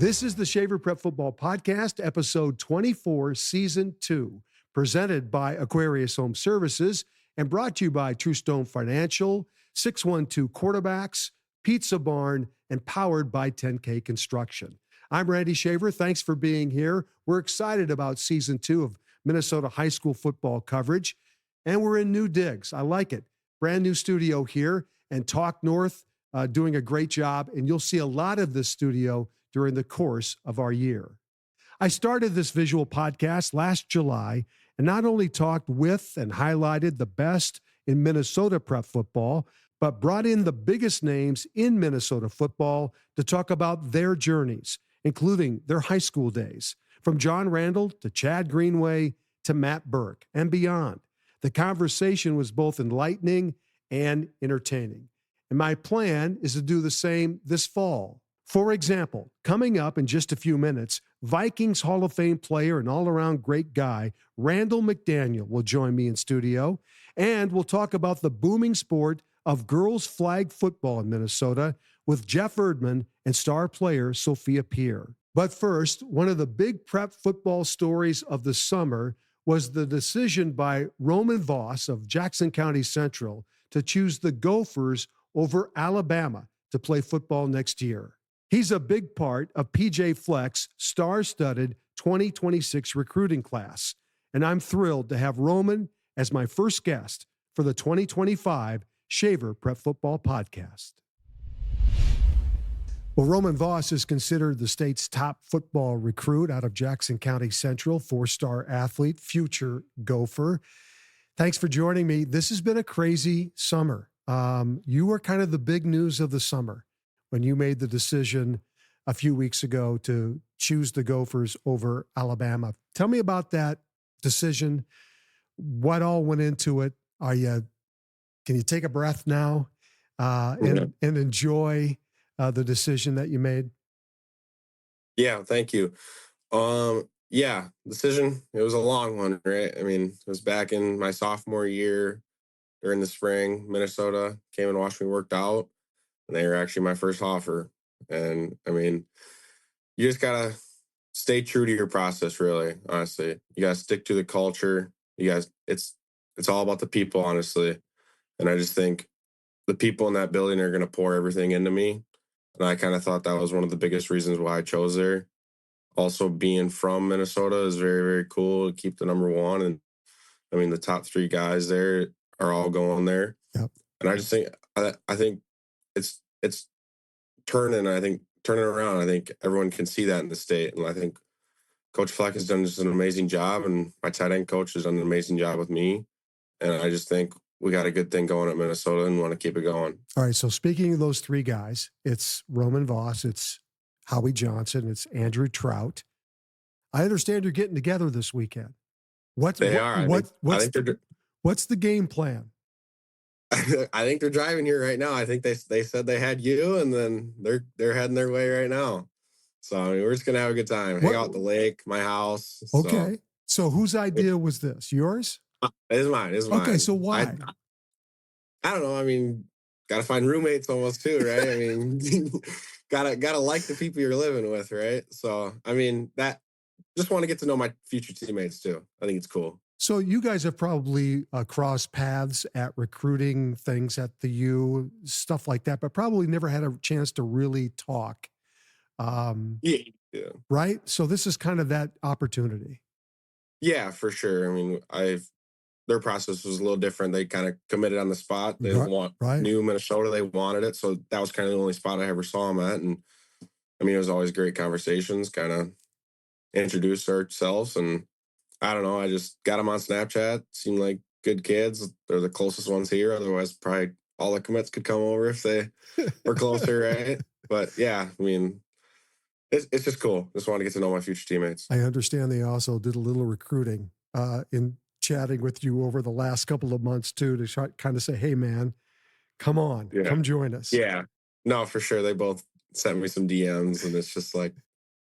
This is the Shaver Prep Football Podcast, episode 24, season 2, presented by Aquarius Home Services and brought to you by True Stone Financial, 612 Quarterbacks, Pizza Barn, and powered by 10K Construction. I'm Randy Shaver. Thanks for being here. We're excited about season 2 of Minnesota high school football coverage, and we're in new digs. I like it. Brand new studio here, and Talk North doing a great job, and you'll see a lot of this studio during the course of our year. I started this visual podcast last July and not only talked with and highlighted the best in Minnesota prep football, but brought in the biggest names in Minnesota football to talk about their journeys, including their high school days, from John Randall to Chad Greenway to Matt Burke and beyond. The conversation was both enlightening and entertaining. And my plan is to do the same this fall. For example, coming up in just a few minutes, Vikings Hall of Fame player and all-around great guy, Randall McDaniel, will join me in studio, and we'll talk about the booming sport of girls flag football in Minnesota with Jeff Erdmann and star player Sophia. But first, one of the big prep football stories of the summer was the decision by Roman Voss of Jackson County Central to choose the Gophers over Alabama to play football next year. He's a big part of PJ Fleck's star-studded 2026 recruiting class, and I'm thrilled to have Roman as my first guest for the 2025 Shaver Prep Football Podcast. Well, Roman Voss is considered the state's top football recruit out of Jackson County Central, four-star athlete, future Gopher. Thanks for joining me. This has been a crazy summer. You were kind of the big news of the summer when you made the decision a few weeks ago to choose the Gophers over Alabama. Tell me about that decision. What all went into it? Can you take a breath now and enjoy the decision that you made? Yeah, thank you. Decision, it was a long one, right? I mean, it was back in my sophomore year during the spring. Minnesota came and watched me worked out. And they were actually my first offer. And I mean, you just got to stay true to your process, really, honestly. You got to stick to the culture. It's all about the people, honestly. And I just think the people in that building are going to pour everything into me. And I kind of thought that was one of the biggest reasons why I chose there. Also, being from Minnesota is very, very cool to keep the number one. And I mean, the top 3 guys there are all going there. Yep. And I just think, I think it's turning. I think turning around. I think everyone can see that in the state, and I think Coach Fleck has done just an amazing job, and my tight end coach has done an amazing job with me. And I just think we got a good thing going at Minnesota, and want to keep it going. All right. So speaking of those 3 guys, it's Roman Voss, it's Howie Johnson, it's Andrew Trout. I understand you're getting together this weekend. What's the game plan? I think they're driving here right now. I think they said they had you, and then they're heading their way right now. So I mean, we're just gonna have a good time. Hang out at the lake, my house. Okay. So whose idea was this? Yours? It's mine. Okay. So why? I don't know. I mean, gotta find roommates almost too, right? I mean, gotta like the people you're living with, right? So I mean, just want to get to know my future teammates too. I think it's cool. So you guys have probably crossed paths at recruiting things at the U, stuff like that, but probably never had a chance to really talk. Yeah. Right? So this is kind of that opportunity. Yeah, for sure. I mean, their process was a little different. They kind of committed on the spot. They knew Minnesota. They wanted it. So that was kind of the only spot I ever saw them at. And I mean, it was always great conversations, kind of introduce ourselves, and I don't know. I just got them on Snapchat. Seemed like good kids. They're the closest ones here. Otherwise, probably all the commits could come over if they were closer, right? But yeah, I mean, it's just cool. Just want to get to know my future teammates. I understand they also did a little recruiting in chatting with you over the last couple of months too, to kind of say, hey man, come on, come join us. Yeah, no, for sure. They both sent me some DMs, and it's just like,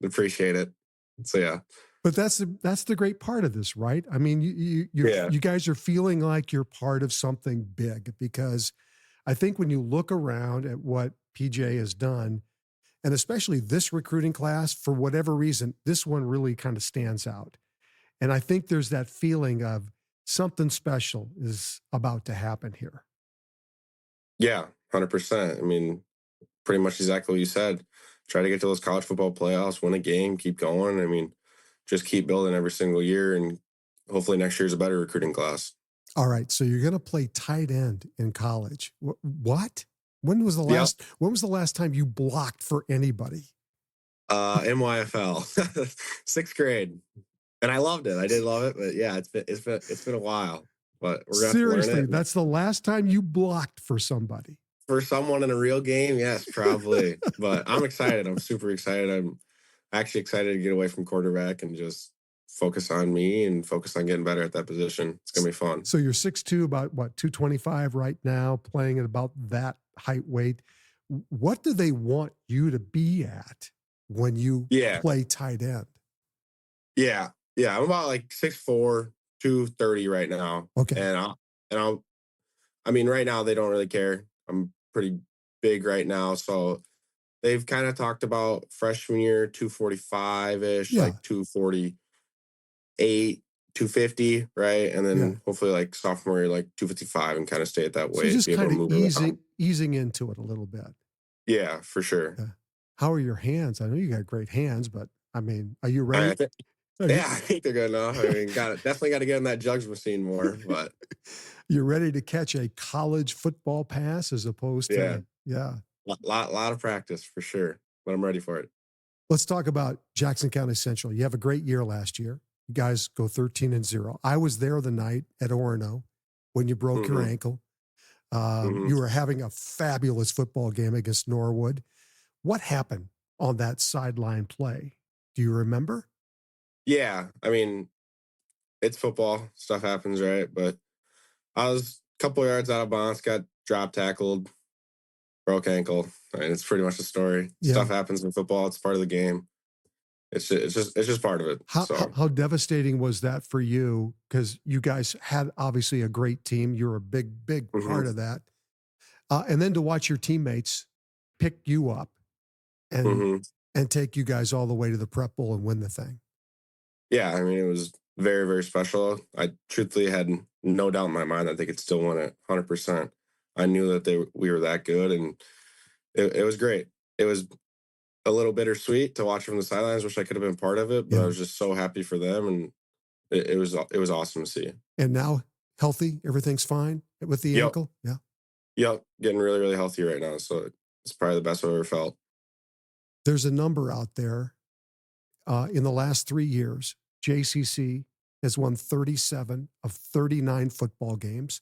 appreciate it. So yeah. But that's the great part of this, right? I mean, you guys are feeling like you're part of something big, because I think when you look around at what PJ has done, And especially this recruiting class, for whatever reason, this one really kind of stands out. And I think there's that feeling of something special is about to happen here. Yeah, 100%. I mean, pretty much exactly what you said. Try to get to those college football playoffs, win a game, keep going. I mean, just keep building every single year, and hopefully next year's a better recruiting class. All right, so you're going to play tight end in college. What? When was the Yep. last time you blocked for anybody? MYFL, 6th grade, and I loved it. I did love it, but yeah, it's been a while. But we're gonna Seriously, learn it. That's the last time you blocked for somebody. For someone in a real game, yes, probably. But I'm excited. I'm super excited. I'm actually excited to get away from quarterback and just focus on me and focus on getting better at that position. It's gonna be fun. So you're 6'2", about what, 225 right now, playing at about that height weight. What do they want you to be at when you play tight end? Yeah. I'm about like 6'4", 230 right now. Okay. I mean, right now they don't really care. I'm pretty big right now, so they've kind of talked about freshman year 245-ish, like 248, 250, right? And then hopefully like sophomore year, like 255, and kind of stay at that weight. So just kind of easing into it a little bit. Yeah, for sure. How are your hands? I know you got great hands, but I mean, are you ready? I think they're good enough. I mean, definitely got to get in that jugs machine more, but you're ready to catch a college football pass as opposed to lot of practice for sure, but I'm ready for it. Let's talk about Jackson County Central. You have a great year last year. You guys go 13-0. I was there the night at Orono when you broke your ankle. You were having a fabulous football game against Norwood. What happened on that sideline play? Do you remember? Yeah, I mean, it's football. Stuff happens, right? But I was a couple yards out of bounds, got drop tackled, broke ankle. I mean, it's pretty much the story. Yeah. Stuff happens in football. It's part of the game. It's just part of it. How devastating was that for you? Because you guys had obviously a great team. You're a big part of that. And then to watch your teammates pick you up and take you guys all the way to the Prep Bowl and win the thing. Yeah, I mean, it was very, very special. I truthfully had no doubt in my mind that they could still win it 100%. I knew that we were that good, and it was great. It was a little bittersweet to watch from the sidelines. Wish I could have been part of it, but I was just so happy for them, and it was awesome to see. And now healthy, everything's fine with the ankle. Yeah. Yep, getting really, really healthy right now. So it's probably the best I've ever felt. There's a number out there. In the last 3 years, JCC has won 37 of 39 football games.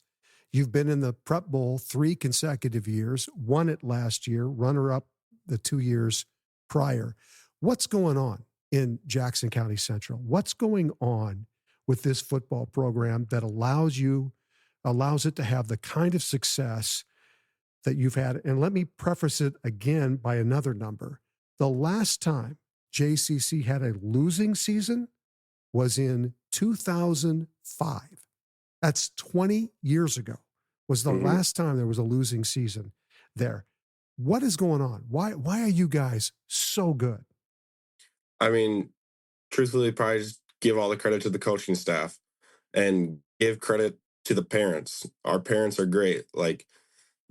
You've been in the Prep Bowl 3 consecutive years, won it last year, runner-up the 2 years prior. What's going on in Jackson County Central? What's going on with this football program that allows it to have the kind of success that you've had? And let me preface it again by another number. The last time JCC had a losing season was in 2005. That's 20 years ago was the last time there was a losing season there. What is going on? Why are you guys so good? I mean, truthfully, probably just give all the credit to the coaching staff and give credit to the parents. Our parents are great. Like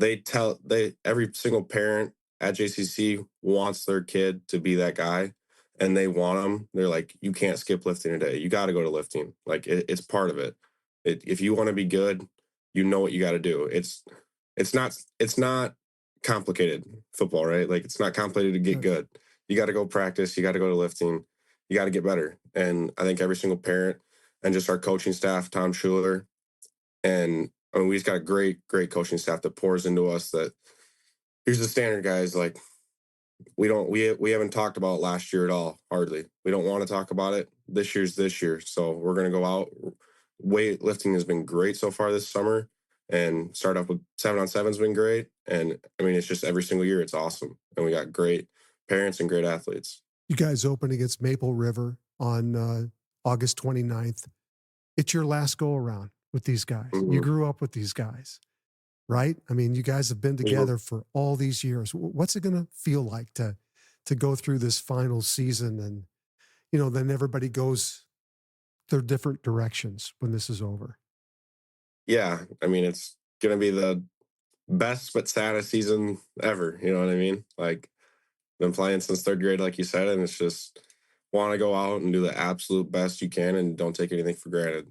every single parent at JCC wants their kid to be that guy, and they want them. They're like, you can't skip lifting today. You got to go to lifting. Like it's part of it. If you want to be good, you know what you got to do. It's not complicated football, right? Like it's not complicated to get good. You got to go practice. You got to go to lifting. You got to get better. And I think every single parent and just our coaching staff, Tom Schuler, and I mean, we just got a great coaching staff that pours into us. That here's the standard, guys. Like we haven't talked about last year at all. Hardly. We don't want to talk about it. This year. So we're going to go out. Weightlifting has been great so far this summer, and start off with 7-on-7 has been great. And I mean, it's just every single year it's awesome, and we got great parents and great athletes. You guys open against Maple River on August 29th. It's your last go around with these guys. You grew up with these guys, right? I mean, you guys have been together for all these years. What's it going to feel like to to go through this final season and, then everybody goes their different directions when this is over? Yeah, I mean, it's gonna be the best but saddest season ever. You know what I mean? Like, been playing since third grade, like you said, and it's just want to go out and do the absolute best you can, and don't take anything for granted.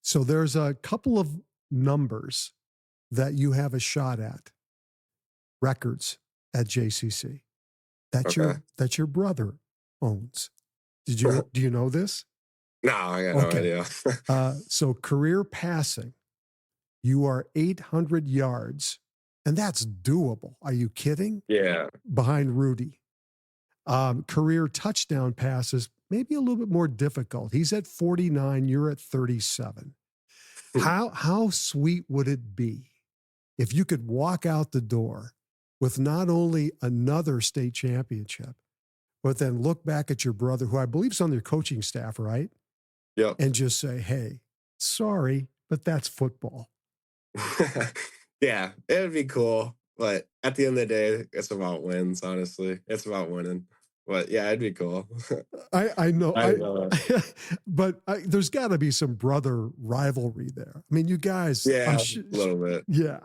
So there's a couple of numbers that you have a shot at, records at JCC Okay. that your brother owns. Do you know this? No, I got no Okay. idea. So career passing, you are 800 yards, and that's doable. Are you kidding? Yeah. Behind Rudy. Career touchdown passes, maybe a little bit more difficult. He's at 49, you're at 37. How sweet would it be if you could walk out the door with not only another state championship, but then look back at your brother, who I believe is on your coaching staff, right? Yep. And just say, hey, sorry, but that's football. Yeah, it would be cool. But at the end of the day, it's about wins, honestly. It's about winning. But yeah, it'd be cool. I know, I know. But there's got to be some brother rivalry there. I mean, you guys, Yeah, a little bit. Yeah.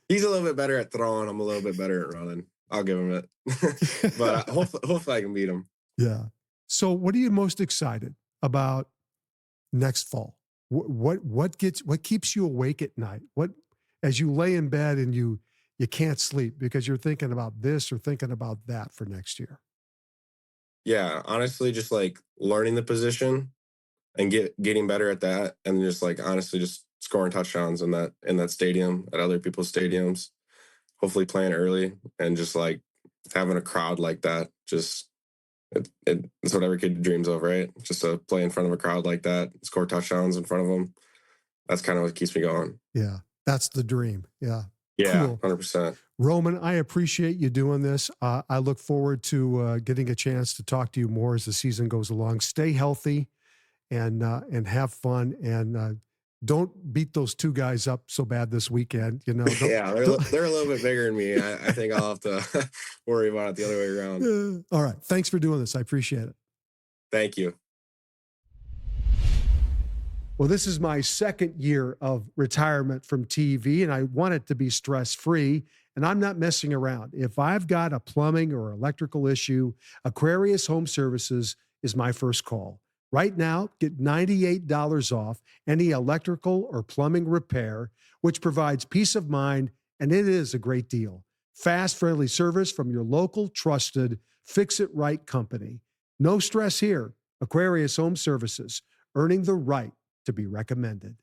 He's a little bit better at throwing. I'm a little bit better at running. I'll give him it. But hopefully I can beat him. Yeah. So what are you most excited about next fall? What keeps you awake at night? What, as you lay in bed and you can't sleep because you're thinking about this or thinking about that for next year? Yeah, honestly, just like learning the position and getting better at that, and just like honestly just scoring touchdowns in that stadium, at other people's stadiums. Hopefully playing early and just like having a crowd like that. Just it's what every kid dreams of, right? Just to play in front of a crowd like that, score touchdowns in front of them. That's kind of what keeps me going. Yeah, that's the dream. Yeah. Yeah, Cool. 100%. Roman, I appreciate you doing this. I look forward to getting a chance to talk to you more as the season goes along. Stay healthy and have fun, and don't beat those two guys up so bad this weekend. Yeah, they're a little bit bigger than me. I think I'll have to worry about it the other way around. All right. Thanks for doing this. I appreciate it. Thank you. Well, this is my second year of retirement from TV, and I want it to be stress-free, and I'm not messing around. If I've got a plumbing or electrical issue, Aquarius Home Services is my first call. Right now, get $98 off any electrical or plumbing repair, which provides peace of mind, and it is a great deal. Fast, friendly service from your local, trusted, fix-it-right company. No stress here. Aquarius Home Services, earning the right to be recommended.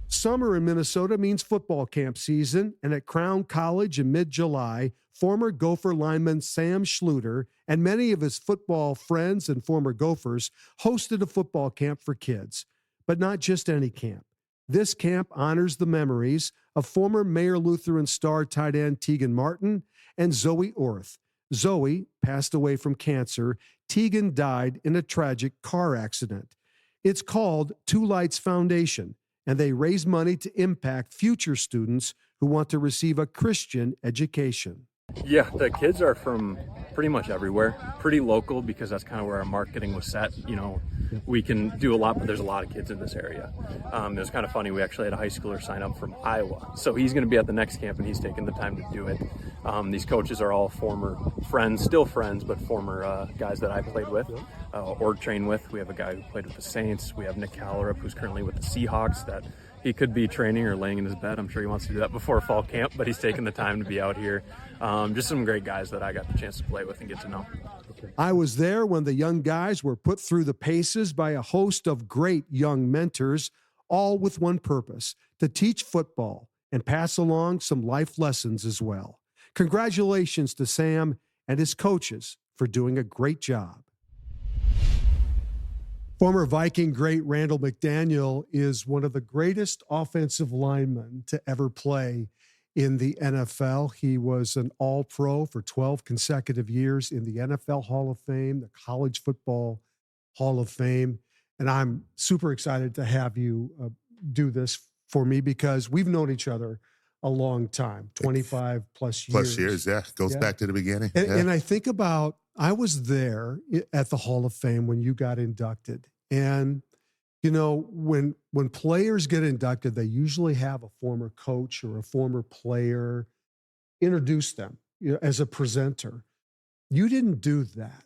Summer in Minnesota means football camp season, and at Crown College in mid-July, former Gopher lineman Sam Schluter and many of his football friends and former Gophers hosted a football camp for kids. But not just any camp. This camp honors the memories of former Mayor Lutheran star tight end Tegan Martin and Zoe Orth. Zoe passed away from cancer. Tegan died in a tragic car accident. It's called Two Lights Foundation, and they raise money to impact future students who want to receive a Christian education. Yeah, the kids are from pretty much everywhere, pretty local, because that's kind of where our marketing was set. We can do a lot, but there's a lot of kids in this area. It was kind of funny. We actually had a high schooler sign up from Iowa. So he's going to be at the next camp, and he's taking the time to do it. These coaches are all former friends, still friends, but former guys that I played with or trained with. We have a guy who played with the Saints. We have Nick Callerup, who's currently with the Seahawks, that he could be training or laying in his bed. I'm sure he wants to do that before fall camp, but he's taking the time to be out here. Just some great guys that I got the chance to play with and get to know. I was there when the young guys were put through the paces by a host of great young mentors, all with one purpose: to teach football and pass along some life lessons as well. Congratulations to Sam and his coaches for doing a great job. Former Viking great Randall McDaniel is one of the greatest offensive linemen to ever play in the NFL. He was an All-Pro for 12 consecutive years in the NFL Hall of Fame, the College Football Hall of Fame. And I'm super excited to have you do this for me, because we've known each other a long time, 25 plus years. Plus years, yeah. Goes back to the beginning. And I think about, I was there at the Hall of Fame when you got inducted. And, you know, when players get inducted, they usually have a former coach or a former player introduce them, you know, as a presenter. You didn't do that.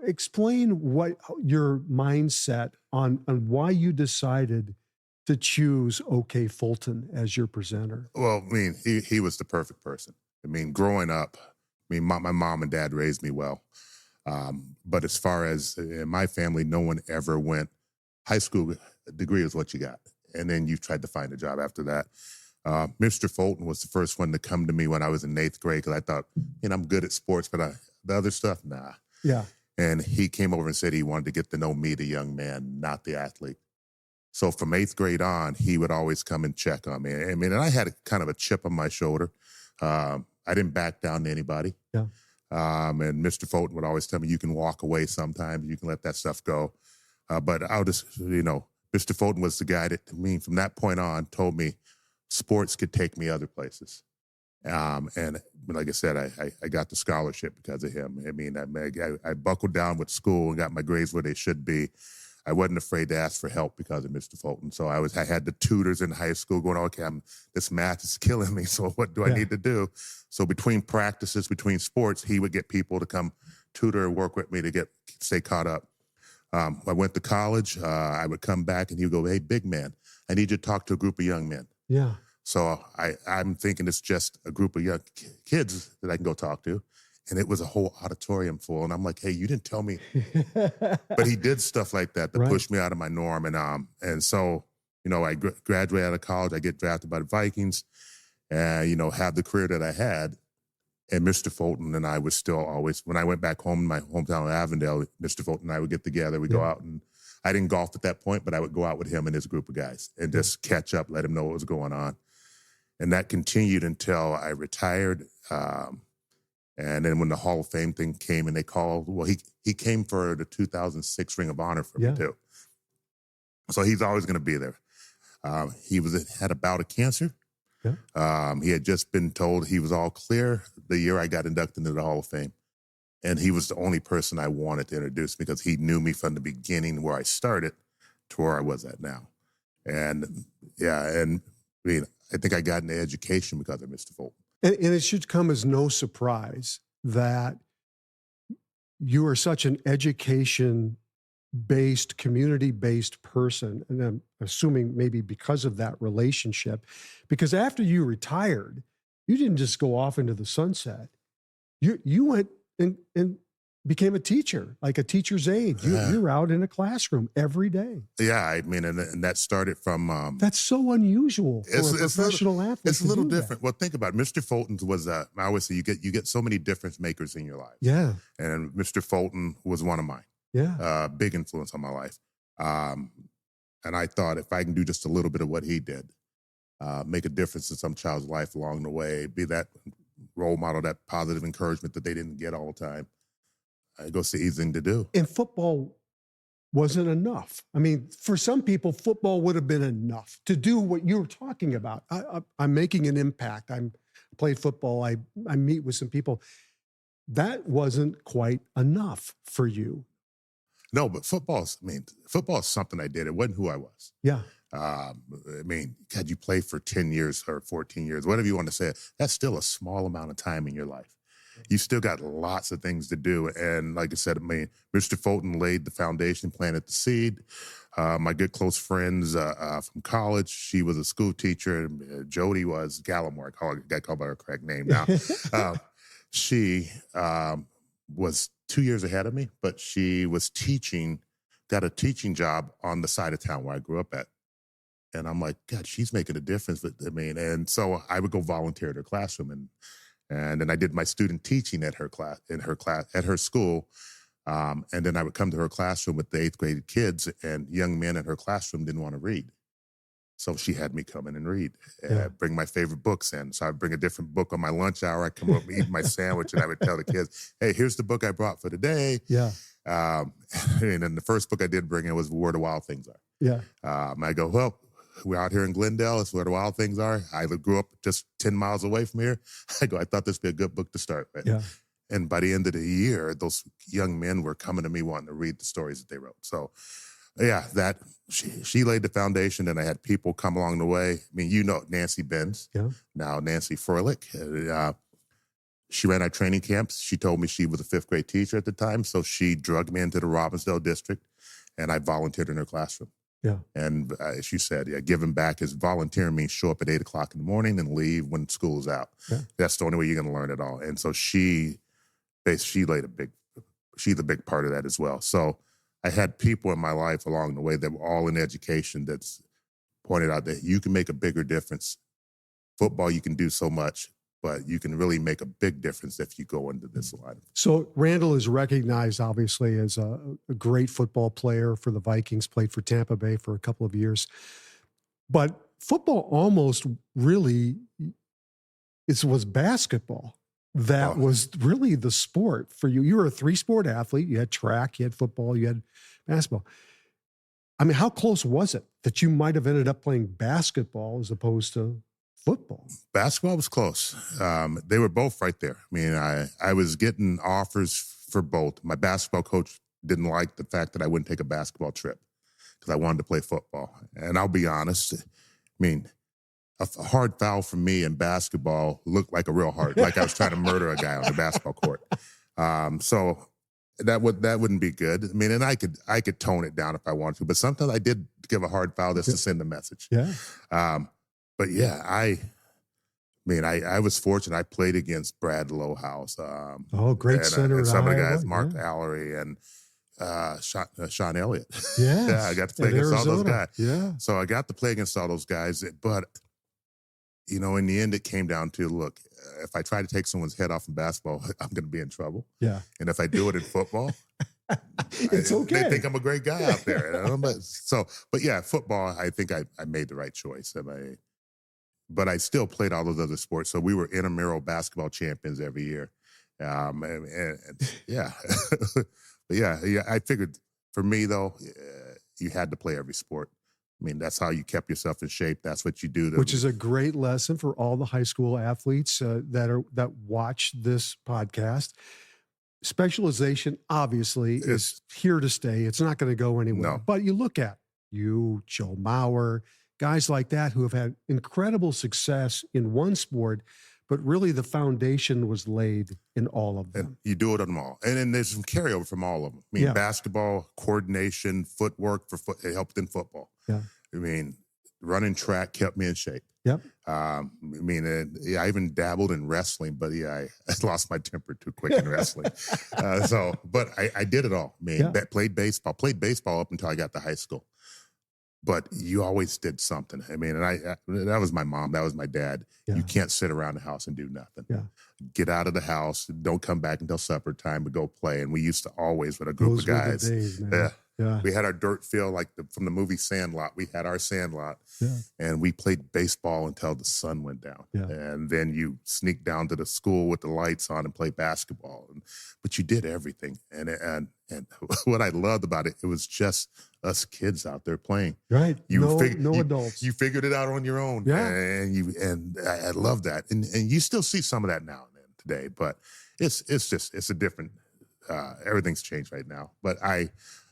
Explain what your mindset on why you decided to choose OK Fulton as your presenter. Well, I mean, he was the perfect person. I mean, growing up, I mean, my mom and dad raised me well. But as far as in my family, no one ever went, high school degree is what you got. And then you tried to find a job after that. Mr. Fulton was the first one to come to me when I was in 8th grade because I thought, you know, I'm good at sports, but the other stuff, nah. Yeah. And he came over and said he wanted to get to know me, the young man, not the athlete. So from 8th grade on, he would always come and check on me. I mean, and I had kind of a chip on my shoulder. I didn't back down to anybody. Yeah. And Mr. Fulton would always tell me, you can walk away sometimes, you can let that stuff go. But I'll just, you know, Mr. Fulton was the guy that, I mean, from that point on, told me sports could take me other places. And like I said, I got the scholarship because of him. I mean, I buckled down with school and got my grades where they should be. I wasn't afraid to ask for help because of Mr. Fulton. So I had the tutors in high school going, okay, this math is killing me. So what do I need to do? So between practices, between sports, he would get people to come tutor and work with me to stay caught up. I went to college. I would come back and he would go, hey, big man, I need you to talk to a group of young men. Yeah. So I'm thinking it's just a group of young kids that I can go talk to. And it was a whole auditorium full. And I'm like, hey, you didn't tell me. But he did stuff like that to push me out of my norm. And so, you know, I graduate out of college. I get drafted by the Vikings and, you know, have the career that I had. And Mr. Fulton and I was still always, when I went back home in my hometown of Avondale, Mr. Fulton and I would get together. We'd go out, and I didn't golf at that point, but I would go out with him and his group of guys and just catch up, let him know what was going on. And that continued until I retired. And then when the Hall of Fame thing came and they called, well, he came for the 2006 Ring of Honor for me too. So he's always going to be there. He had a bout of cancer. Yeah. He had just been told he was all clear the year I got inducted into the Hall of Fame. And he was the only person I wanted to introduce because he knew me from the beginning where I started to where I was at now. And I mean, I think I got into education because of Mr. Fulton. And it should come as no surprise that you are such an education-based, community-based person. And I'm assuming maybe because of that relationship, because after you retired, you didn't just go off into the sunset. You went and became a teacher, like a teacher's aide. You're out in a classroom every day. Yeah, I mean, and that started from... That's so unusual for a professional athlete. It's a little different. Well, think about it. Mr. Fulton's was, I always say, you get so many difference makers in your life. Yeah. And Mr. Fulton was one of mine. Yeah. Big influence on my life. And I thought if I can do just a little bit of what he did, make a difference in some child's life along the way, be that role model, that positive encouragement that they didn't get all the time, it goes the easy thing to do. And football wasn't enough. I mean, for some people, football would have been enough to do what you were talking about. I'm making an impact. I played football. I meet with some people. That wasn't quite enough for you. No, but football is something I did. It wasn't who I was. Yeah. I mean, God, you play for 10 years or 14 years, whatever you want to say. That's still a small amount of time in your life. You still got lots of things to do. And like I said, I mean, Mr. Fulton laid the foundation, planted the seed. My good close friends from college, she was a school teacher. And Jody was Gallimore. I got called by her correct name now. She was 2 years ahead of me, but she was got a teaching job on the side of town where I grew up at. And I'm like, God, she's making a difference. But I mean, and so I would go volunteer at her classroom, and then I did my student teaching at her school. And then I would come to her classroom with the 8th grade kids, and young men in her classroom didn't want to read. So she had me come in and read, and I'd bring my favorite books in. So I'd bring a different book on my lunch hour. I'd come up and eat my sandwich, and I would tell the kids, hey, here's the book I brought for today. Yeah. And then the first book I did bring in was Where the Wild Things Are. Yeah. I go, well, we're out here in Glendale. It's where the wild things are. I grew up just 10 miles away from here. I thought this would be a good book to start with. Yeah. And by the end of the year, those young men were coming to me wanting to read the stories that they wrote. So, yeah, she laid the foundation, and I had people come along the way. I mean, Nancy Benz, now Nancy Froelich. She ran our training camps. She told me she was a 5th grade teacher at the time, so she drugged me into the Robbinsdale district, and I volunteered in her classroom. Yeah. And she said, giving back is volunteering means show up at 8 o'clock in the morning and leave when school is out. Yeah. That's the only way you're going to learn it all. And so she's a big part of that as well. So I had people in my life along the way that were all in education that's pointed out that you can make a bigger difference. Football, you can do so much, but you can really make a big difference if you go into this line. So Randall is recognized, obviously, as a great football player for the Vikings, played for Tampa Bay for a couple of years. But football almost really was basketball. That was really the sport for you. You were a 3-sport athlete. You had track, you had football, you had basketball. I mean, how close was it that you might have ended up playing basketball as opposed to football? Basketball was close. They were both right there. I mean, I was getting offers for both. My basketball coach didn't like the fact that I wouldn't take a basketball trip because I wanted to play football. And I'll be honest, I mean, a hard foul for me in basketball looked like a real hard, like I was trying to murder a guy on the basketball court. So that wouldn't be good. I mean, and I could tone it down if I wanted to, but sometimes I did give a hard foul just to send a message. Yeah. But yeah, I was fortunate. I played against Brad Lowehouse. Great center. And some of the guys, Mark Allery and Sean Elliott. Yes. Yeah, I got to play against all those guys. Yeah. So I got to play against all those guys. But, in the end, it came down to, look, if I try to take someone's head off in basketball, I'm going to be in trouble. Yeah. And if I do it in football, it's okay. They think I'm a great guy out there. But yeah, football, I think I made the right choice. But I still played all those other sports. So we were intramural basketball champions every year. Yeah. But yeah, I figured for me, though, you had to play every sport. I mean, that's how you kept yourself in shape. That's what you do. Which is a great lesson for all the high school athletes that watch this podcast. Specialization, obviously, is here to stay. It's not going to go anywhere. No. But you look at you, Joe Mauer, guys like that who have had incredible success in one sport, but really the foundation was laid in all of them. And you do it on them all. And then there's some carryover from all of them. I mean, basketball, coordination, footwork, it helped in football. Yeah. I mean, running track kept me in shape. Yep. I I even dabbled in wrestling, but I lost my temper too quick in wrestling. But I did it all. I mean, played baseball up until I got to high school. But you always did something. I mean, and that was my mom. That was my dad. Yeah. You can't sit around the house and do nothing. Yeah. Get out of the house. Don't come back until supper time, but go play. And we used to always, with a group of guys. Those were the days, man. Yeah. We had our dirt field from the movie Sandlot. We had our Sandlot. Yeah. And we played baseball until the sun went down. Yeah. And then you sneak down to the school with the lights on and play basketball. But you did everything. And what I loved about it, it was just us kids out there playing. Right. No adults. You figured it out on your own. Yeah. And I love that. And you still see some of that now and then today. But it's a different, everything's changed right now. But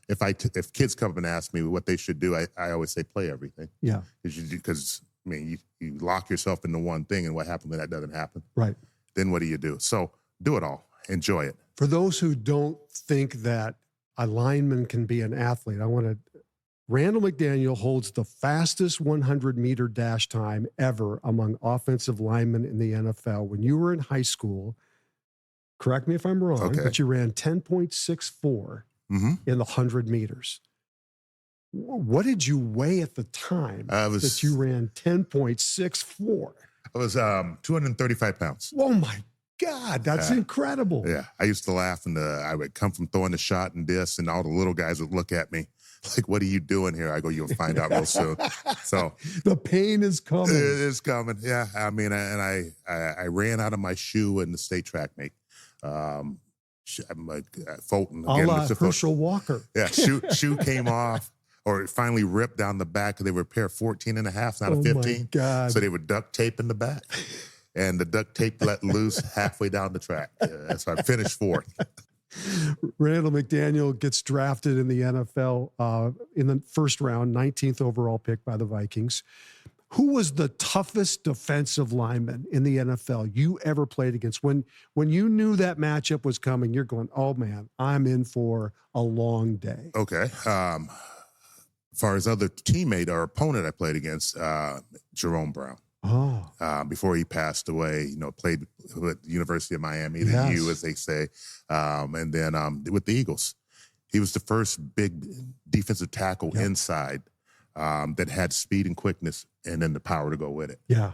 if kids come up and ask me what they should do, I always say play everything. Yeah. Because you lock yourself into one thing, and what happens when that doesn't happen? Right. Then what do you do? So do it all. Enjoy it. For those who don't think that a lineman can be an athlete, Randall McDaniel holds the fastest 100-meter dash time ever among offensive linemen in the NFL. When you were in high school, correct me if I'm wrong, but you ran 10.64 in the 100 meters. What did you weigh at the time that you ran 10.64? I was 235 pounds. Oh, my God, that's incredible. Yeah, I used to laugh, and I would come from throwing the shot and this, and all the little guys would look at me like, what are you doing here? I go, you'll find out real soon. So the pain is coming. It is coming, yeah. I mean, and I ran out of my shoe in the state track meet. I'm like Fulton. A la Herschel Walker. Yeah, shoe came off. or it finally ripped down the back. They were a pair of 14 and a half, not a Oh, 15. my God. So they were duct tape in the back. And the duct tape let loose halfway down the track. So I finished 4th. Randall McDaniel gets drafted in the NFL in the first round, 19th overall pick by the Vikings. Who was the toughest defensive lineman in the NFL you ever played against? When you knew that matchup was coming, you're going, oh, man, I'm in for a long day. Okay. As far as other teammate or opponent I played against, Jerome Brown. Oh. Before he passed away, played with the University of Miami, the Yes. U, as they say, and then with the Eagles. He was the first big defensive tackle inside that had speed and quickness and then the power to go with it. Yeah.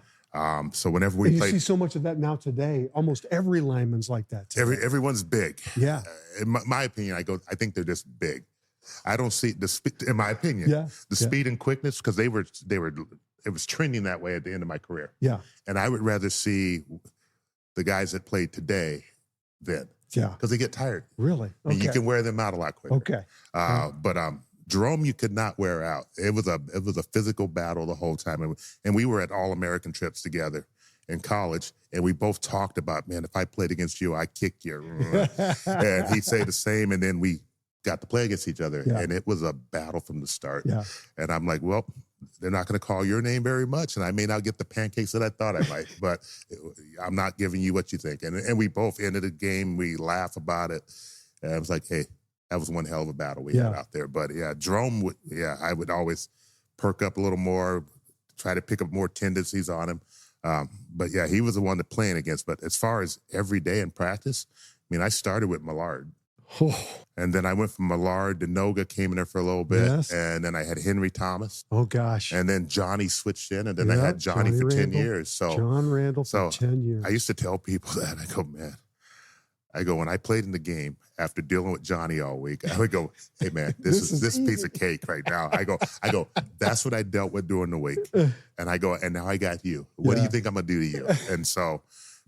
So whenever we you play, see so much of that now today. Almost every lineman's like that today. everyone's big. Yeah. In my opinion, I think they're just big. I don't see the speed, in my opinion, the speed and quickness, because it was trending that way at the end of my career. Yeah. And I would rather see the guys that played today then. Yeah. Because they get tired. Really? And Okay. you can wear them out a lot quicker. Okay. But Jerome, you could not wear out. It was a physical battle the whole time. And we were at All-American trips together in college, and we both talked about, man, if I played against you, I'd kick you. And he'd say the same, and then we got to play against each other. Yeah. And it was a battle from the start. Yeah. And I'm like, well, they're not going to call your name very much, and I may not get the pancakes that I thought I might, but I'm not giving you what you think. And we both ended the game. We laugh about it. And I was like, hey, that was one hell of a battle we had out there. But yeah, Jerome, I would always perk up a little more, try to pick up more tendencies on him. But yeah, he was the one to playing against. But as far as every day in practice, I mean, I started with Millard. And then I went from Millard to Noga, came in there for a little bit. Yes. And then I had Henry Thomas. Oh, gosh. And then Johnny switched in, and then I had Johnny for Randall, 10 years. So John Randall for 10 years. I used to tell people that. I go, when I played in the game, after dealing with Johnny all week, I would go, hey, man, this piece of cake right now. I go, that's what I dealt with during the week. And I go, and now I got you. What do you think I'm going to do to you? And so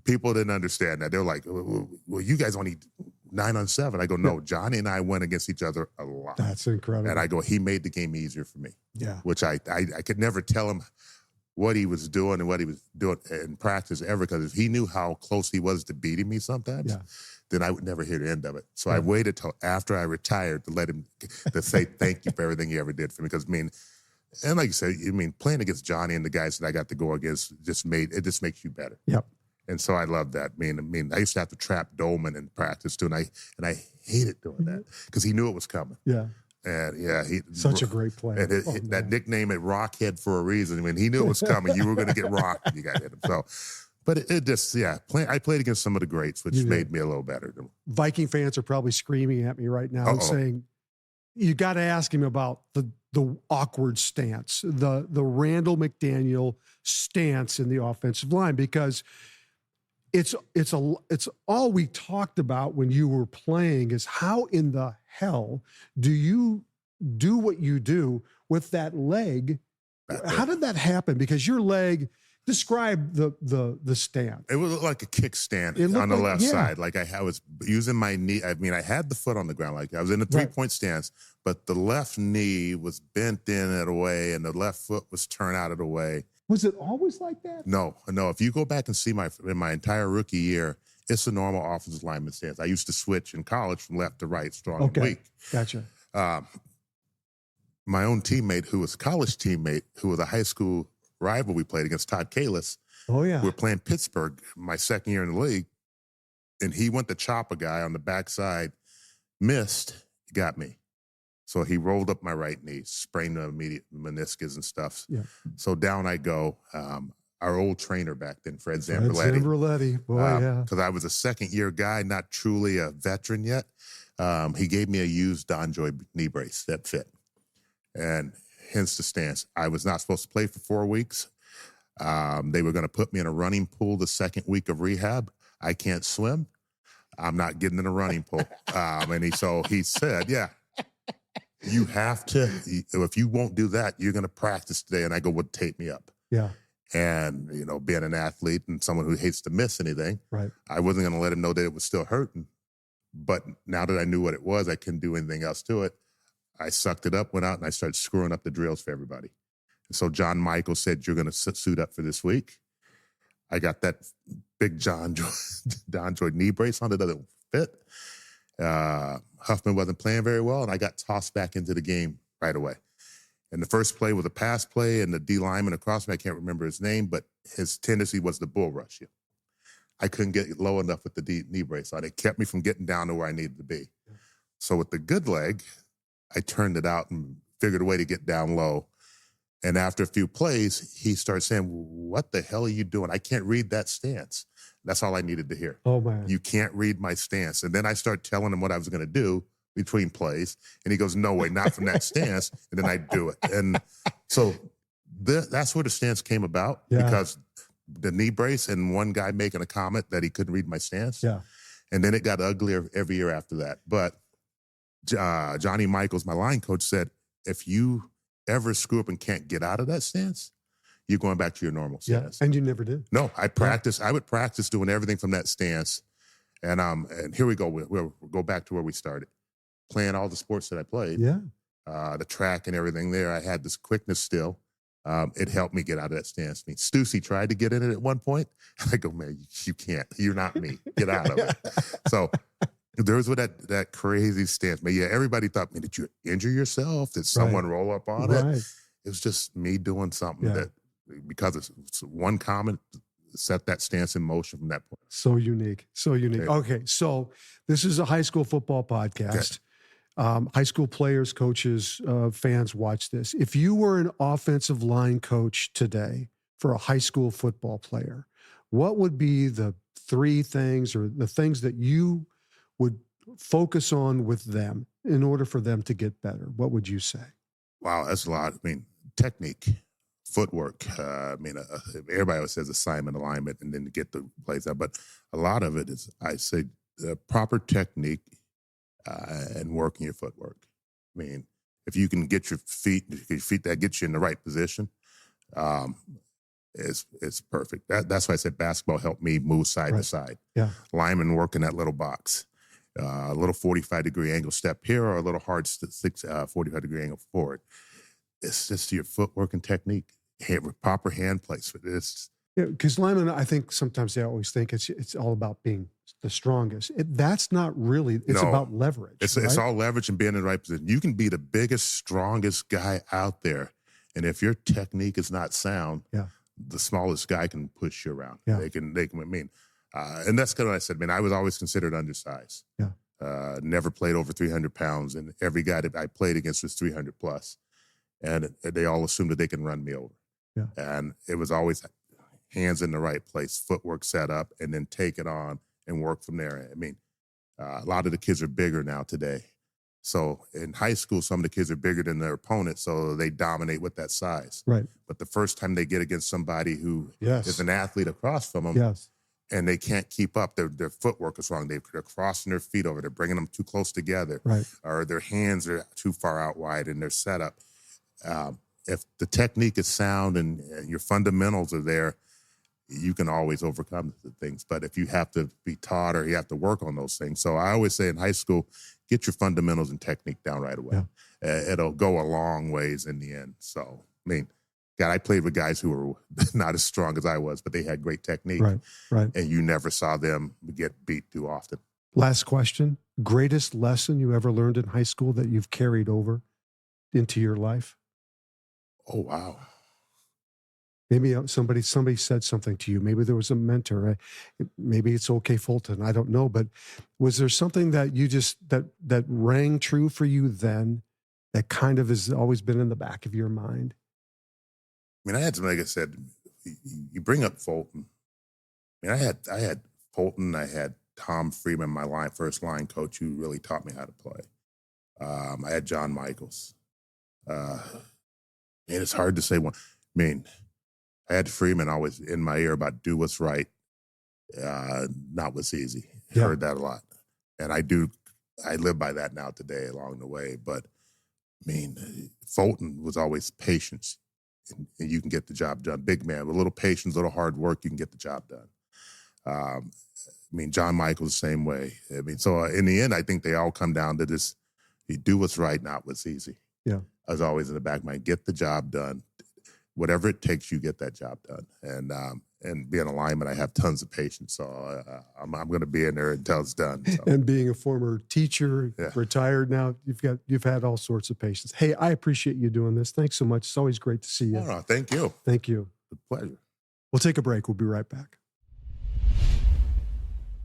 people didn't understand that. They're like, well, you guys only 9-on-7. I go, no, Johnny and I went against each other a lot. That's incredible. And I go, he made the game easier for me. Yeah. Which I could never tell him what he was doing and what he was doing in practice ever, because if he knew how close he was to beating me sometimes, then I would never hear the end of it. So I waited till after I retired to let him to say thank you for everything he ever did for me. Because and like you said, playing against Johnny and the guys that I got to go against just makes you better. Yep. And so I love that. I used to have to trap Dolman in practice too, and I hated doing that because he knew it was coming. Yeah. And he such a great player. And that nickname at Rockhead for a reason. He knew it was coming. You were going to get rocked when you got hit him. So, but I played against some of the greats, which made me a little better. Viking fans are probably screaming at me right now saying, you got to ask him about the awkward stance, the Randall McDaniel stance in the offensive line, because it's all we talked about when you were playing is how in the hell do you do what you do with that leg? How did that happen? Because your leg, describe the stand. It was like a kickstand on the left side. Like I was using my knee. I had the foot on the ground. Like I was in a 3-point stance, but the left knee was bent in at a way and the left foot was turned out of the way. Was it always like that? No. If you go back and see in my entire rookie year, it's a normal offensive lineman stance. I used to switch in college from left to right, strong and weak. Gotcha. My own teammate, who was a college teammate, who was a high school rival we played against, Todd Kalis. Oh, yeah. We were playing Pittsburgh my second year in the league, and he went to chop a guy on the backside, missed, got me. So he rolled up my right knee, sprained the immediate meniscus and stuff. Yeah. So down I go. Our old trainer back then, Fred Zamberletti. Boy, yeah. Because I was a second-year guy, not truly a veteran yet. He gave me a used Donjoy knee brace that fit. And hence the stance. I was not supposed to play for 4 weeks. They were going to put me in a running pool the second week of rehab. I can't swim. I'm not getting in a running pool. He said, yeah, you have to, if you won't do that, you're going to practice today. And I go, well, tape me up. Yeah. And, being an athlete and someone who hates to miss anything, right? I wasn't going to let him know that it was still hurting. But now that I knew what it was, I couldn't do anything else to it. I sucked it up, went out, and I started screwing up the drills for everybody. And so John Michael said, you're going to suit up for this week. I got that big Don Joy knee brace on. It doesn't fit. Huffman wasn't playing very well, and I got tossed back into the game right away. And the first play was a pass play, and the D lineman across me, I can't remember his name, but his tendency was to bull rush you. I couldn't get low enough with the knee brace on. It kept me from getting down to where I needed to be. So with the good leg, I turned it out and figured a way to get down low. And after a few plays, he started saying, what the hell are you doing? I can't read that stance. That's all I needed to hear. Oh, man. You can't read my stance. And then I started telling him what I was going to do between plays. And he goes, no way, not from that stance. And then I do it. And so that's where the stance came about, because the knee brace and one guy making a comment that he couldn't read my stance. Yeah. And then it got uglier every year after that. But Johnny Michaels, my line coach, said, if you ever screw up and can't get out of that stance, you're going back to your normal stance. And you never did. No, I practice. I would practice doing everything from that stance. And here we go. We'll go back to where we started. Playing all the sports that I played. Yeah. The track and everything there. I had this quickness still. It helped me get out of that stance. I mean, Stussy tried to get in it at one point. I go, man, you can't. You're not me. Get out of it. So there was that crazy stance. But yeah, everybody thought, man, did you injure yourself? Did someone roll up on it? It was just me doing something that, because it's one comment, set that stance in motion from that point. So unique. So unique. Okay, so this is a high school football podcast. High school players, coaches, fans watch this. If you were an offensive line coach today for a high school football player, what would be the 3 things or the things that you would focus on with them in order for them to get better? What would you say? Wow, that's a lot. I mean, technique, footwork. Everybody always says assignment, alignment, and then to get the plays out. But a lot of it is, I say, proper technique and working your footwork. I mean, if you can get your feet that gets you in the right position, it's perfect. That's why I said basketball helped me move side to side. Yeah, lineman working that little box, a little 45-degree angle step here, or a little hard 45-degree angle forward. It's just your footwork and technique, proper hand placement. because linemen, I think sometimes they always think it's all about being the strongest. That's not really. It's about leverage. It's all leverage and being in the right position. You can be the biggest, strongest guy out there, and if your technique is not sound, the smallest guy can push you around. Yeah. They can. I mean, and that's kind of what I said. I mean, I was always considered undersized. Yeah. Never played over 300 pounds, and every guy that I played against was 300 plus, and they all assumed that they can run me over. Yeah. And it was always hands in the right place, footwork set up, and then take it on and work from there. I mean, a lot of the kids are bigger now today. So in high school, some of the kids are bigger than their opponent, so they dominate with that size. Right. But the first time they get against somebody who is an athlete across from them, and they can't keep up, their footwork is wrong. They're crossing their feet over. They're bringing them too close together. Right. Or their hands are too far out wide in their setup. If the technique is sound and your fundamentals are there, you can always overcome the things. But if you have to be taught or you have to work on those things. So I always say in high school, get your fundamentals and technique down right away. Yeah. It'll go a long ways in the end. So, I mean, God, I played with guys who were not as strong as I was, but they had great technique. Right. And you never saw them get beat too often. Last question. Greatest lesson you ever learned in high school that you've carried over into your life? Oh, wow. Maybe somebody said something to you. Maybe there was a mentor. Maybe it's OK Fulton. I don't know. But was there something that you just that rang true for you then that kind of has always been in the back of your mind? I mean, I had, like I said, you bring up Fulton. I mean, I had Fulton. I had Tom Freeman, my first line coach, who really taught me how to play. I had John Michaels. And it's hard to say one. I mean, I had Freeman always in my ear about do what's right, not what's easy. I heard that a lot. And I live by that now today along the way. But, I mean, Fulton was always patience, and you can get the job done. Big man, with a little patience, a little hard work, you can get the job done. I mean, John Michaels, the same way. I mean, so in the end, I think they all come down to this You do what's right, not what's easy. Yeah. I was always in the back of my mind, get the job done. Whatever it takes, you get that job done. And being a lineman, I have tons of patience. So I'm going to be in there until it's done. So. And being a former teacher, Yeah. retired now, you've had all sorts of patience. Hey, I appreciate you doing this. Thanks so much. It's always great to see you. Oh, no, thank you. Thank you. It's a pleasure. We'll take a break. We'll be right back.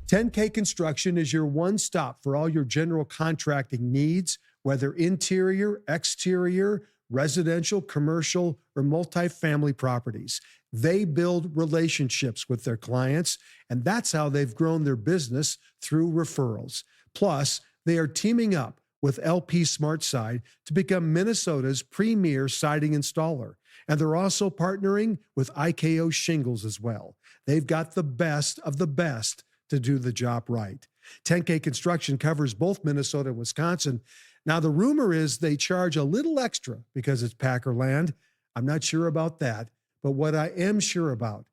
10K Construction is your one stop for all your general contracting needs, whether interior, exterior, residential, commercial, or multifamily properties. They build relationships with their clients, and that's how they've grown their business through referrals. Plus, they are teaming up with LP SmartSide to become Minnesota's premier siding installer. And they're also partnering with IKO Shingles as well. They've got the best of the best to do the job right. 10K Construction covers both Minnesota and Wisconsin. Now, the rumor is they charge a little extra because it's Packer land. I'm not sure about that, but what I am sure about,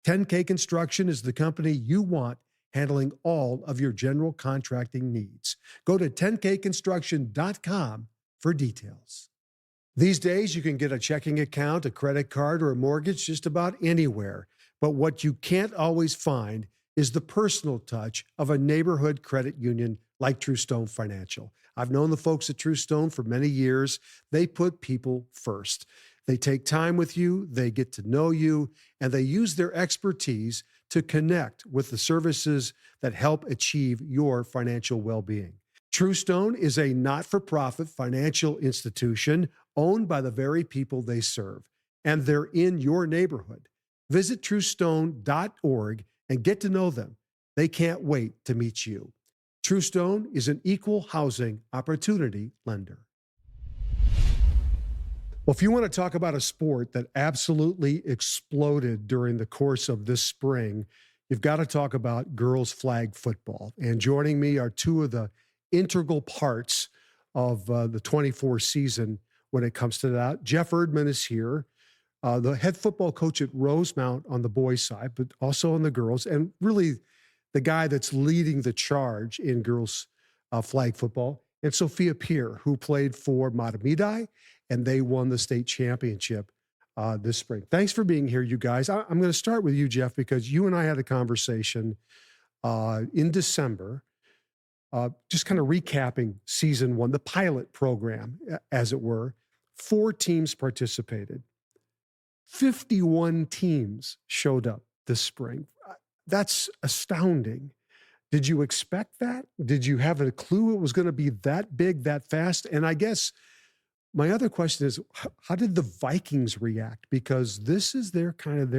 10K Construction is the company you want handling all of your general contracting needs. Go to 10kconstruction.com for details. These days, you can get a checking account, a credit card, or a mortgage just about anywhere. But what you can't always find is the personal touch of a neighborhood credit union like True Stone Financial. I've known the folks at True Stone for many years. They put people first. They take time with you, they get to know you, and they use their expertise to connect with the services that help achieve your financial well-being. True Stone is a not-for-profit financial institution owned by the very people they serve, and they're in your neighborhood. Visit truestone.org and get to know them. They can't wait to meet you. True Stone is an equal housing opportunity lender. Well, if you want to talk about a sport that absolutely exploded during the course of this spring, you've got to talk about girls flag football. And joining me are two of the integral parts of the 24 season when it comes to that. Jeff Erdmann is here, the head football coach at Rosemount on the boys' side, but also on the girls, and really the guy that's leading the charge in girls flag football, and Sophia Pierre, who played for Matamidi, and they won the state championship this spring. Thanks for being here, you guys. I'm going to start with you, Jeff, because you and I had a conversation in December, just kind of recapping season one, the pilot program, as it were. 4 teams participated. 51 teams showed up this spring. That's astounding. Did you expect that? Did you have a clue it was going to be that big, that fast? And I guess my other question is, how did the Vikings react? Because this is their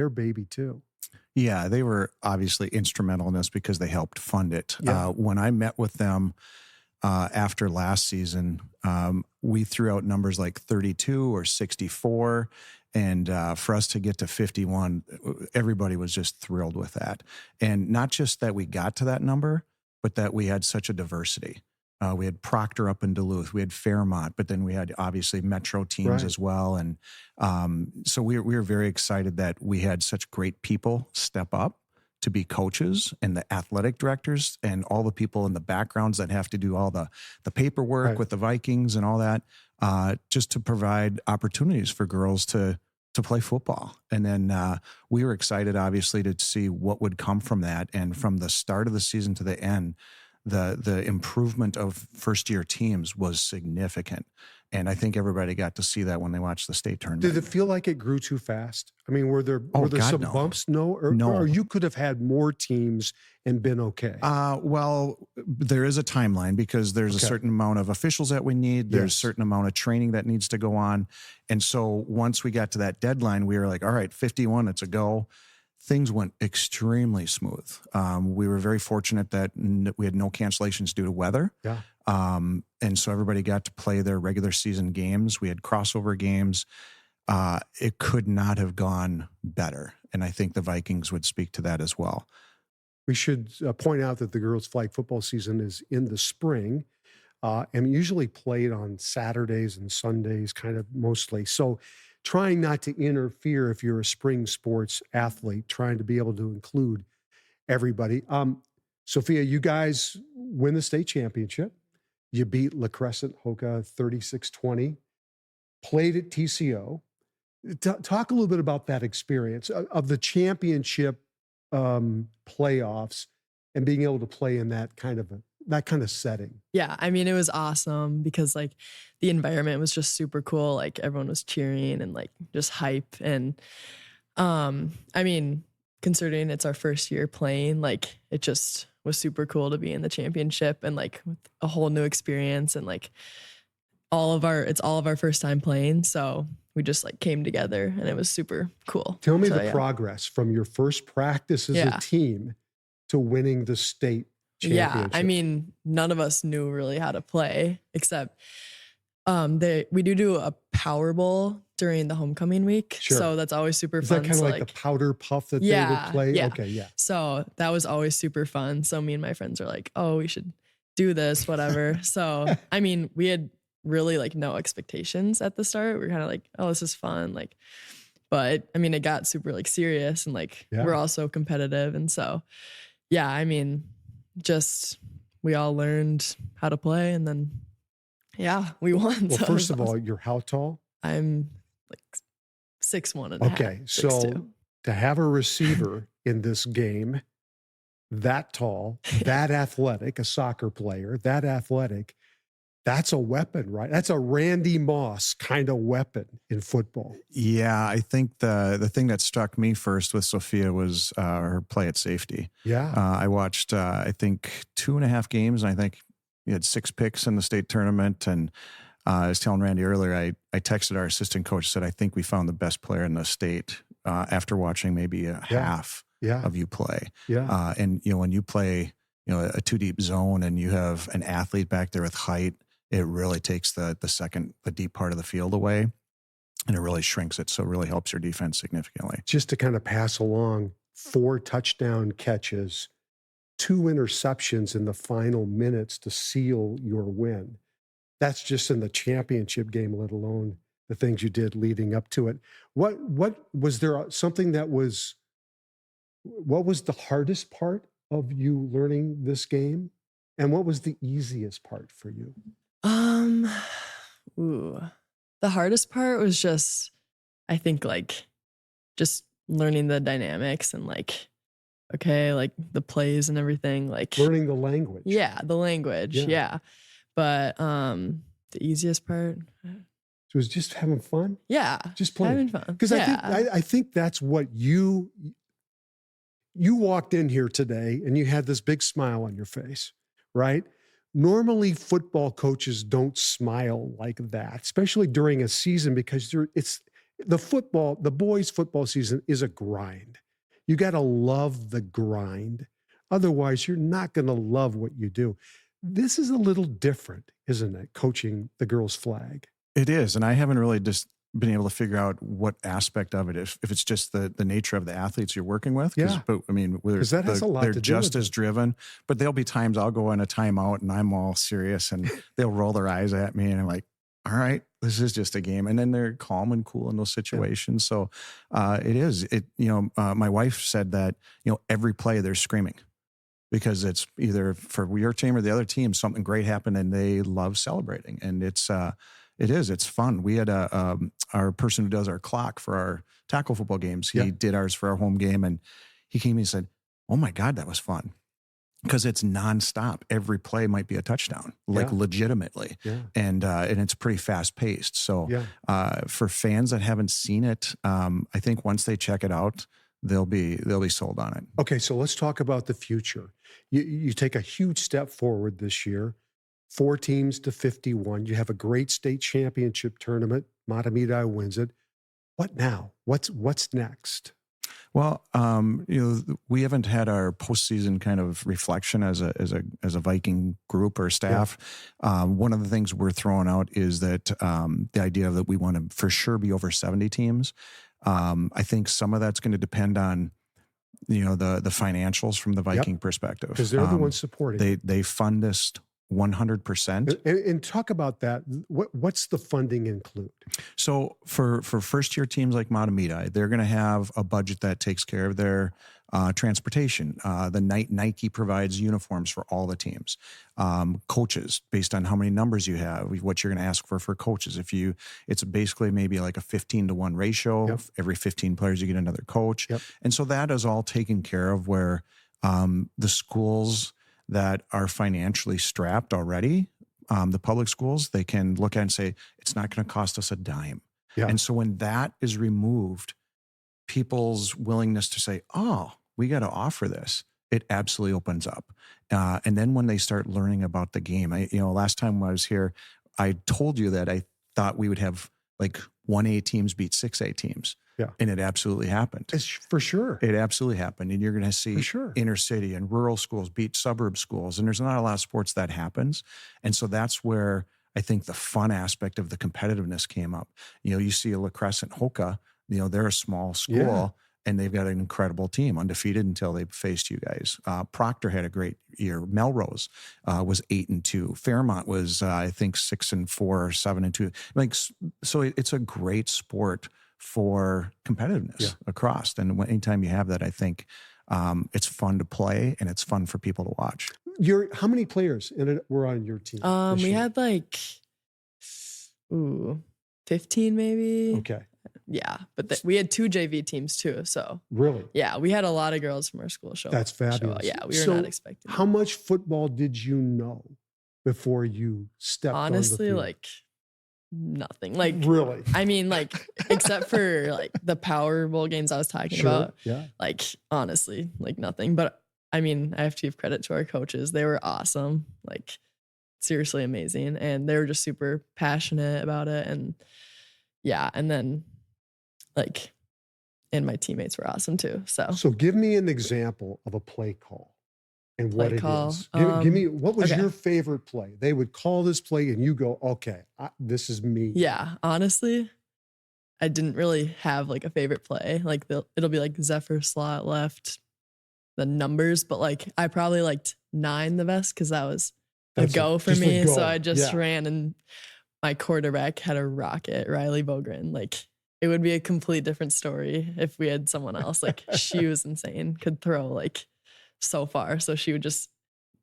baby too. Yeah, they were obviously instrumental in this because they helped fund it. Yeah. When I met with them after last season, we threw out numbers like 32 or 64. And for us to get to 51, everybody was just thrilled with that. And not just that we got to that number, but that we had such a diversity. We had Proctor up in Duluth, we had Fairmont, but then we had obviously Metro teams as well. And so we were very excited that we had such great people step up to be coaches and the athletic directors and all the people in the backgrounds that have to do all the paperwork with the Vikings and all that, just to provide opportunities for girls to play football. And then we were excited, obviously, to see what would come from that. And from the start of the season to the end, the improvement of first-year teams was significant. And I think everybody got to see that when they watched the state tournament. Did it feel like it grew too fast? I mean, were there some bumps? No? Or you could have had more teams and been okay? Well, there is a timeline because there's a certain amount of officials that we need. There's a certain amount of training that needs to go on. And so once we got to that deadline, we were like, all right, 51, it's a go. Things went extremely smooth. We were very fortunate that we had no cancellations due to weather. Yeah. And so everybody got to play their regular season games. We had crossover games. It could not have gone better. And I think the Vikings would speak to that as well. We should point out that the girls' flag football season is in the spring and usually played on Saturdays and Sundays, kind of mostly. So trying not to interfere if you're a spring sports athlete, trying to be able to include everybody. Sophia, you guys win the state championship. You beat La Crescent Hoka 36-20, played at TCO. Talk a little bit about that experience of the championship playoffs and being able to play in that kind of setting. Yeah, I mean, it was awesome because like the environment was just super cool. Like everyone was cheering and like just hype. And I mean, considering it's our first year playing, like it just was super cool to be in the championship and like with a whole new experience and like it's all of our first time playing. So we just like came together and it was super cool. Tell me the progress from your first practice as a team to winning the state championship. Yeah, I mean, none of us knew really how to play except we do a power bowl during the homecoming week. Sure. So that's always super Is fun. that kind of like the powder puff that they would play? Yeah. Okay, yeah. So that was always super fun. So me and my friends are like, oh, we should do this, whatever. So, I mean, we had really like no expectations at the start. We were kind of like, oh, this is fun. Like, but I mean, it got super like serious and like we're all so competitive. And so, yeah, I mean, just we all learned how to play and then we won. Well, so first of all, you're how tall? I'm like 6'1" and a half. Okay, so 6'2". to have a receiver in this game that tall, that athletic, a soccer player, that athletic, that's a weapon, right? That's a Randy Moss kind of weapon in football. Yeah, I think the thing that struck me first with Sophia was her play at safety. Yeah. I watched, I think, 2.5 games, and I think he had 6 picks in the state tournament. And I was telling Randy earlier, I texted our assistant coach, said, I think we found the best player in the state after watching maybe half of you play. Yeah. And, you know, when you play, you know, a 2-deep zone and you have an athlete back there with height, it really takes the deep part of the field away and it really shrinks it. So it really helps your defense significantly. Just to kind of pass along, 4 touchdown catches, 2 interceptions in the final minutes to seal your win. That's just in the championship game, let alone the things you did leading up to it. What was there something that was, what was the hardest part of you learning this game? And what was the easiest part for you? The hardest part was just, I think like just learning the dynamics and like, okay, like the plays and everything, like learning the language. Yeah, the language. Yeah. But the easiest part was just having fun. Yeah. Just playing. Having fun. Because I think that's what you walked in here today and you had this big smile on your face, right? Normally, football coaches don't smile like that, especially during a season, because the boys' football season is a grind. You got to love the grind. Otherwise, you're not going to love what you do. This is a little different, isn't it? Coaching the girls' flag. It is. And I haven't really just been able to figure out what aspect of it, if it's just the nature of the athletes you're working with. But I mean, that has a lot they're to do just with as driven, but there'll be times I'll go in a timeout and I'm all serious and they'll roll their eyes at me and I'm like, all right, this is just a game. And then they're calm and cool in those situations. So it is, my wife said that, every play they're screaming because it's either for your team or the other team, something great happened and they love celebrating. And it's fun. We had our person who does our clock for our tackle football games. He did ours for our home game and he came and said, oh my God, that was fun. Because it's nonstop. Every play might be a touchdown, legitimately. Yeah. And it's pretty fast paced. So for fans that haven't seen it, I think once they check it out, they'll be sold on it. Okay. So let's talk about the future. You take a huge step forward this year. 4 teams to 51. You have a great state championship tournament. Matamidi wins it. What now? What's next? Well, we haven't had our postseason kind of reflection as a Viking group or staff. Yeah. One of the things we're throwing out is that the idea that we want to for sure be over 70 teams. I think some of that's going to depend on the financials from the Viking perspective, because they're the ones supporting. They fund us 100%. And talk about that. What's the funding include? So for first year teams like Matamidi, they're going to have a budget that takes care of their transportation. The night Nike provides uniforms for all the teams. Coaches, based on how many numbers you have, what you're going to ask for coaches. It's basically maybe like a 15-to-1 ratio. Yep. Every 15 players, you get another coach. Yep. And so that is all taken care of where the schools that are financially strapped already, the public schools, they can look at and say, it's not going to cost us a dime. Yeah. And so when that is removed, people's willingness to say, oh, we got to offer this, it absolutely opens up. And then when they start learning about the game, last time I was here, I told you that I thought we would have like 1A teams beat 6A teams. Yeah. And it absolutely happened. It's for sure. It absolutely happened. And you're going to see inner city and rural schools beat suburb schools. And there's not a lot of sports that happens. And so that's where I think the fun aspect of the competitiveness came up. You see a La Crescent Hoka, they're a small school and they've got an incredible team, undefeated until they faced you guys. Proctor had a great year. Melrose was 8-2. Fairmont was, I think, 6-4 or 7-2. So it's a great sport for competitiveness across. And anytime you have that, I think it's fun to play and it's fun for people to watch. How many players were on your team? We had like 15 maybe. Okay. Yeah, but we had 2 JV teams too. So really, yeah, we had a lot of girls from our school show. That's fabulous. Yeah, we were not expecting. How much football did you know before you stepped? Honestly, on the field? like nothing. Like really, I mean, like except for like the Power Bowl games I was talking about. Yeah. Like honestly, like nothing. But I mean, I have to give credit to our coaches. They were awesome. Like seriously amazing, and they were just super passionate about it. And yeah, and then and my teammates were awesome too. So give me an example of a play call and what it is. Give me, what was your favorite play? They would call this play and you go, okay, this is me. Yeah, honestly, I didn't really have like a favorite play. Like it'll be like Zephyr slot left, the numbers, but like I probably liked 9 the best because that was a go for me. So I just ran and my quarterback had a rocket, Riley Bogren. Like it would be a complete different story if we had someone else. Like she was insane, could throw like so far. So she would just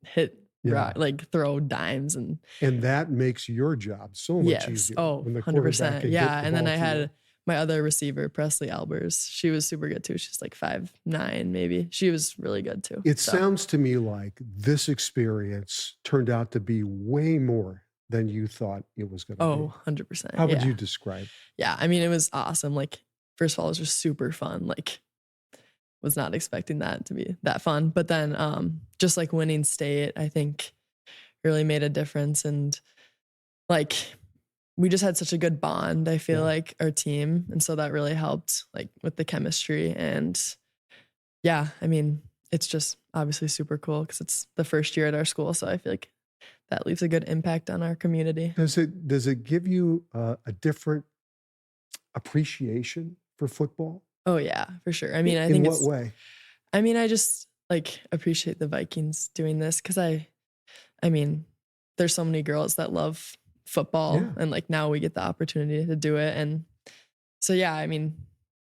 hit like throw dimes and that makes your job so much easier. Oh, 100%. Yeah. And then I had my other receiver, Presley Albers. She was super good too. She's like 5'9" maybe. She was really good too. It sounds to me like this experience turned out to be way more than you thought it was going to be. 100%. How would you describe? Yeah. I mean, it was awesome. Like, first of all, it was just super fun. Like, was not expecting that to be that fun. But then just like winning state, I think really made a difference. And like, we just had such a good bond, I feel like, our team. And so that really helped like with the chemistry. And yeah, I mean, it's just obviously super cool because it's the first year at our school. So I feel like that leaves a good impact on our community. Does it give you a different appreciation for football? Oh yeah, for sure. I mean, I think in what way? I mean, I just like appreciate the Vikings doing this because I mean, there's so many girls that love football and like now we get the opportunity to do it. And so, yeah, I mean,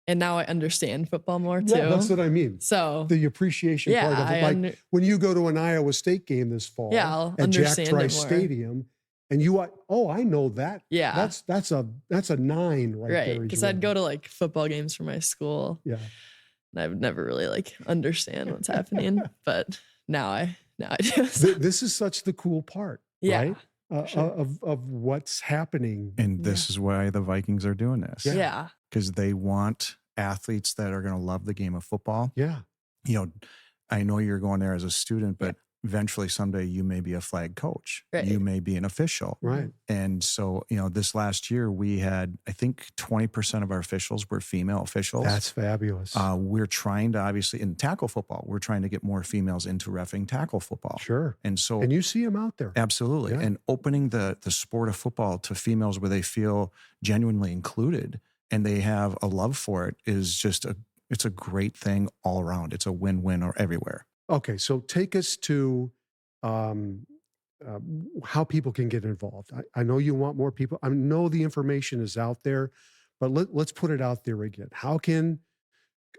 and now I understand football more too. Yeah, that's what I mean. So the appreciation part of it. Like when you go to an Iowa State game this fall at Jack Trice Stadium and you, I know that. Yeah. That's a 9 right there. Because I'd go to like football games for my school. Yeah. And I would never really like understand what's happening. But now I do. So. This is such the cool part, right? Of what's happening. And this is why the Vikings are doing this. Yeah. Because they want athletes that are going to love the game of football. Yeah. I know you're going there as a student, but eventually someday you may be a flag coach. Right. You may be an official. Right. And so, this last year we had, I think 20% of our officials were female officials. That's fabulous. We're trying to obviously, in tackle football, we're trying to get more females into reffing tackle football. Sure. And so. And you see them out there. Absolutely. Yeah. And opening the sport of football to females where they feel genuinely included and they have a love for it is just it's a great thing all around. It's a win-win or everywhere. Okay, so take us to how people can get involved. I know you want more people. I know the information is out there, but let's put it out there again. How can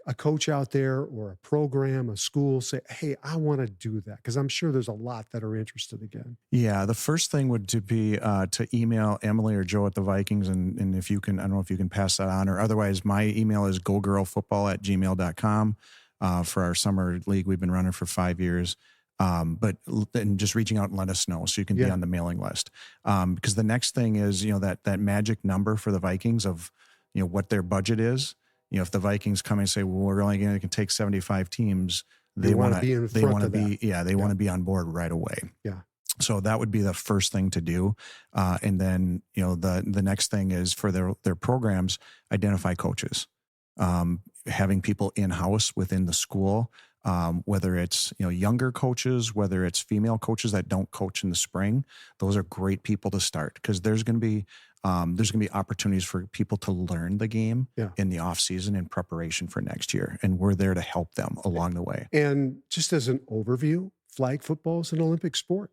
a coach out there or a program, a school say, hey, I want to do that? Because I'm sure there's a lot that are interested again. Yeah, the first thing would to be to email Emily or Joe at the Vikings. And if you can, I don't know if you can pass that on, or otherwise my email is gogirlfootball@gmail.com for our summer league we've been running for 5 years. But and just reaching out and let us know so you can be on the mailing list. Because the next thing is, that magic number for the Vikings of, what their budget is. If the Vikings come and say, well, we're only going to take 75 teams, they want to be in front of that. They want to be on board right away. Yeah. So that would be the first thing to do. And then, the next thing is for their programs, identify coaches, having people in-house within the school, whether it's, younger coaches, whether it's female coaches that don't coach in the spring. Those are great people to start because there's going to be opportunities for people to learn the game in the off season in preparation for next year. And we're there to help them along the way. And just as an overview, flag football is an Olympic sport.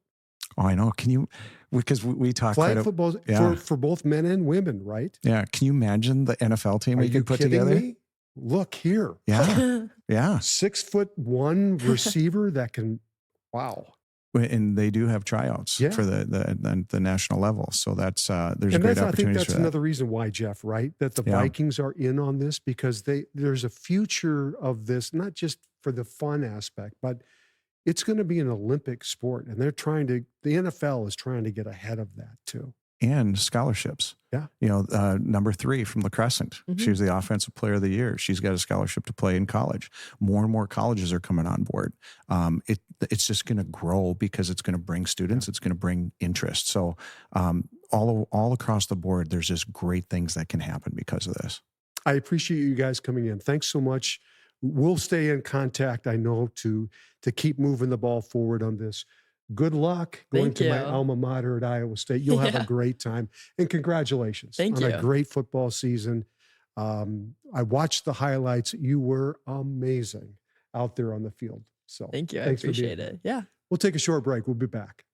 Oh, I know. Can you, because we talk flag football for both men and women, right? Yeah. Can you imagine the NFL team we could put together? Me? Look here. Yeah. Yeah. 6'1" receiver that can, wow. And they do have tryouts for the national level. So that's, there's great opportunities. I think that's another reason why, Jeff, right? That the Vikings are in on this because there's a future of this, not just for the fun aspect, but it's going to be an Olympic sport. And the NFL is trying to get ahead of that too. And scholarships. Yeah. Number 3 from La Crescent. Mm-hmm. She was the offensive player of the year. She's got a scholarship to play in college. More and more colleges are coming on board. It's just going to grow because it's going to bring students. It's going to bring interest. So all across the board, there's just great things that can happen because of this. I appreciate you guys coming in. Thanks so much. We'll stay in contact, I know, to keep moving the ball forward on this. Good luck going to my alma mater at Iowa State. You'll have a great time. And congratulations on a great football season. I watched the highlights. You were amazing out there on the field. So thank you. I appreciate it. Yeah. We'll take a short break. We'll be back.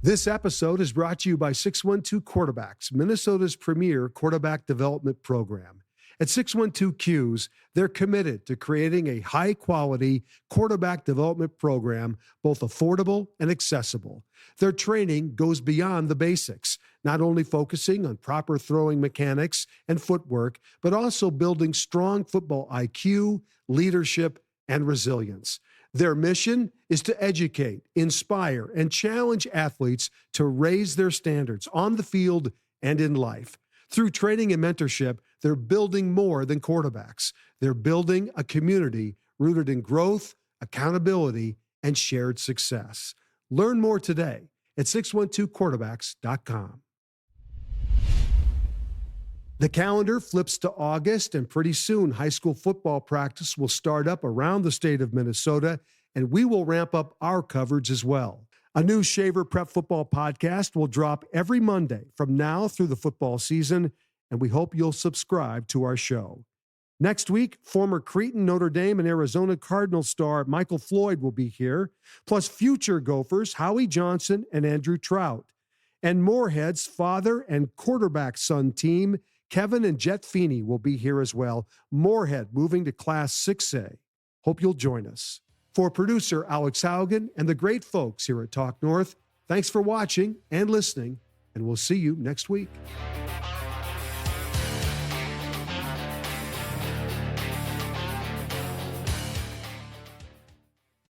This episode is brought to you by 612 Quarterbacks, Minnesota's premier quarterback development program. At 612Qs, they're committed to creating a high-quality quarterback development program, both affordable and accessible. Their training goes beyond the basics, not only focusing on proper throwing mechanics and footwork, but also building strong football IQ, leadership, and resilience. Their mission is to educate, inspire, and challenge athletes to raise their standards on the field and in life. Through training and mentorship, they're building more than quarterbacks. They're building a community rooted in growth, accountability, and shared success. Learn more today at 612quarterbacks.com. The calendar flips to August, and pretty soon high school football practice will start up around the state of Minnesota, and we will ramp up our coverage as well. A new Shaver Prep Football podcast will drop every Monday from now through the football season, and we hope you'll subscribe to our show. Next week, former Cretan, Notre Dame, and Arizona Cardinals star Michael Floyd will be here, plus future Gophers Howie Johnson and Andrew Trout. And Moorhead's father and quarterback son team, Kevin and Jet Feeney, will be here as well. Moorhead moving to Class 6A. Hope you'll join us. For producer Alex Haugen and the great folks here at Talk North, thanks for watching and listening, and we'll see you next week.